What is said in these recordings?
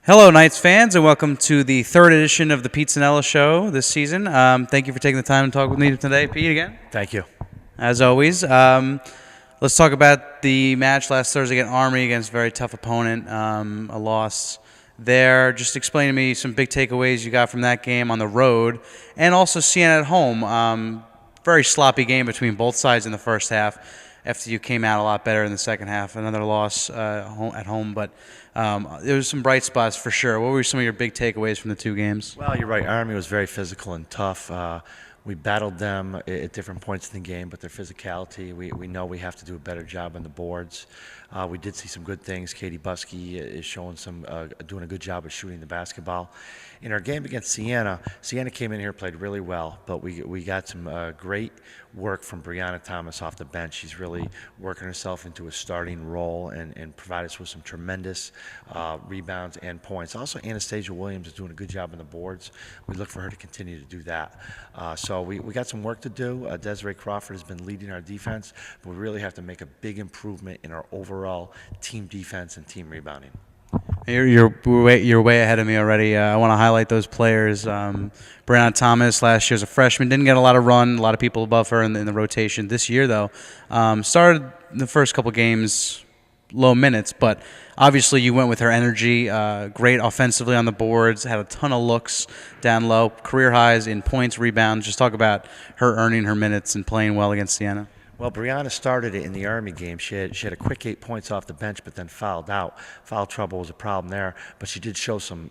Hello, Knights fans, and welcome to the third edition of the Pete Cinella Show this season. Thank you for taking the time to talk with me today, Pete, again. Thank you. As always, let's talk about the match last Thursday against Army against a very tough opponent, a loss there. Just explain to me some big takeaways you got from that game on the road, and also Siena at home. Very sloppy game between both sides in the first half. FTU came out a lot better in the second half. Another loss at home, but there was some bright spots for sure. What were some of your big takeaways from the two games? Well, you're right. Army was very physical and tough. We battled them at different points in the game, but their physicality, we know we have to do a better job on the boards. We did see some good things. Katie Buskey is showing doing a good job of shooting the basketball. In our game against Siena came in here, played really well, but we got some great work from Brianna Thomas off the bench. She's really working herself into a starting role and provided us with some tremendous rebounds and points. Also, Anastasia Williams is doing a good job on the boards. We look for her to continue to do that. So we got some work to do. Desiree Crawford has been leading our defense, but we really have to make a big improvement in our overall team defense and team rebounding. You're way ahead of me already. I want to highlight those players. Brianna Thomas last year as a freshman didn't get a lot of run. A lot of people above her in the rotation. This year, though, started the first couple games low minutes, but obviously you went with her energy. Great offensively on the boards. Had a ton of looks down low. Career highs in points, rebounds. Just talk about her earning her minutes and playing well against Siena. Well, Brianna started it in the Army game. She had a quick 8 points off the bench, but then fouled out. Foul trouble was a problem there, but she did show some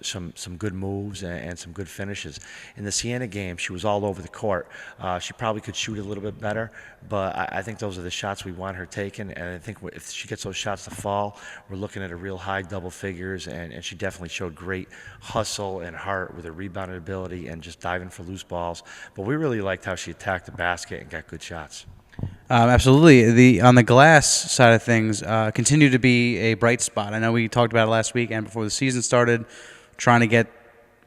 good moves and some good finishes. In the Siena game, she was all over the court. She probably could shoot a little bit better, but I think those are the shots we want her taking, and I think if she gets those shots to fall, we're looking at a real high double figures, and she definitely showed great hustle and heart with her rebounding ability and just diving for loose balls. But we really liked how she attacked the basket and got good shots. Absolutely. On the glass side of things, continue to be a bright spot. I know we talked about it last week and before the season started, trying to get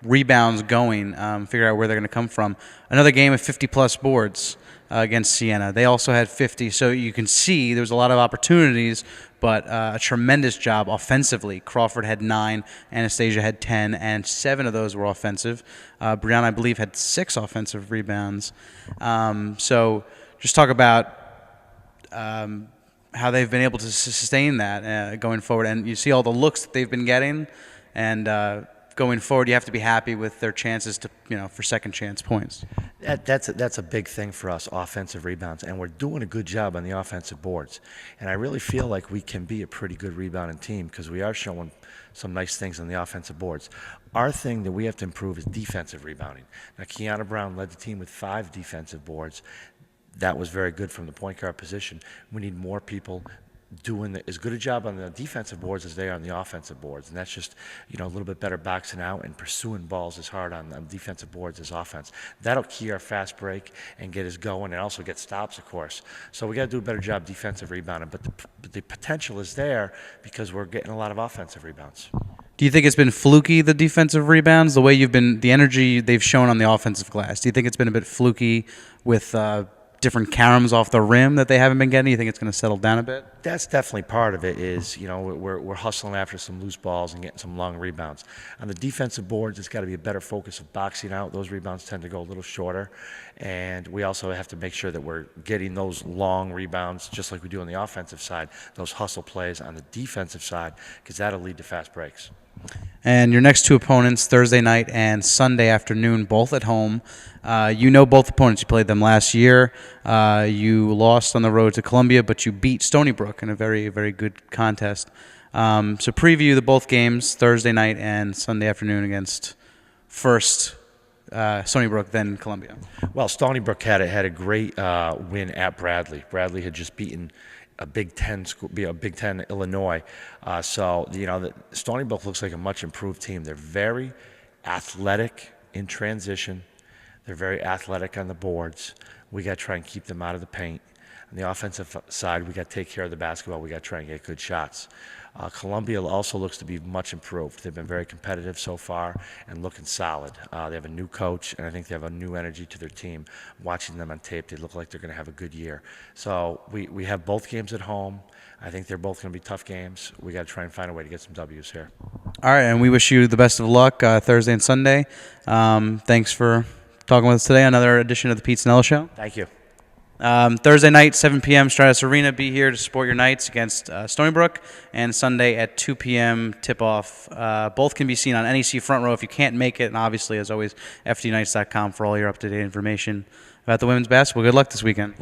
rebounds going, figure out where they're going to come from. Another game of 50-plus boards against Siena. They also had 50, so you can see there was a lot of opportunities, but a tremendous job offensively. Crawford had 9, Anastasia had 10, and 7 of those were offensive. Brianna, I believe, had 6 offensive rebounds. So just talk about how they've been able to sustain that going forward. And you see all the looks that they've been getting, and going forward, you have to be happy with their chances to, for second chance points. That's a big thing for us, offensive rebounds, and we're doing a good job on the offensive boards. And I really feel like we can be a pretty good rebounding team because we are showing some nice things on the offensive boards. Our thing that we have to improve is defensive rebounding. Now, Kiana Brown led the team with 5 defensive boards. That was very good from the point guard position. We need more people doing as good a job on the defensive boards as they are on the offensive boards, and that's just a little bit better boxing out and pursuing balls as hard on defensive boards as offense. That'll key our fast break and get us going, and also get stops, of course. So we got to do a better job defensive rebounding, but the potential is there because we're getting a lot of offensive rebounds. Do you think it's been fluky, the defensive rebounds, the way the energy they've shown on the offensive glass? Do you think it's been a bit fluky with different caroms off the rim that they haven't been getting? You think it's going to settle down a bit? That's definitely part of it. Is we're hustling after some loose balls and getting some long rebounds. On the defensive boards, it's got to be a better focus of boxing out. Those rebounds tend to go a little shorter, and we also have to make sure that we're getting those long rebounds just like we do on the offensive side. Those hustle plays on the defensive side, because that'll lead to fast breaks. And your next 2 opponents, Thursday night and Sunday afternoon, both at home. Both opponents. You played them last year. You lost on the road to Columbia, but you beat Stony Brook in a very, very good contest. So preview both games, Thursday night and Sunday afternoon against first Stony Brook, then Columbia. Well, Stony Brook had a great win at Bradley. Bradley had just beaten a Big Ten Illinois. Stony Brook looks like a much improved team. They're very athletic in transition. They're very athletic on the boards. We got to try and keep them out of the paint. On the offensive side, we got to take care of the basketball. We got to try and get good shots. Columbia also looks to be much improved. They've been very competitive so far and looking solid. They have a new coach, and I think they have a new energy to their team. Watching them on tape, they look like they're going to have a good year. So we have both games at home. I think they're both going to be tough games. We got to try and find a way to get some W's here. All right, and we wish you the best of luck Thursday and Sunday. Thanks for talking with us today. Another edition of the Pete Cinella Show. Thank you. Thursday night, 7 p.m., Stratus Arena. Be here to support your Knights against Stony Brook. And Sunday at 2 p.m., tip-off. Both can be seen on NEC Front Row if you can't make it. And obviously, as always, FDKnights.com for all your up-to-date information about the women's basketball. Good luck this weekend.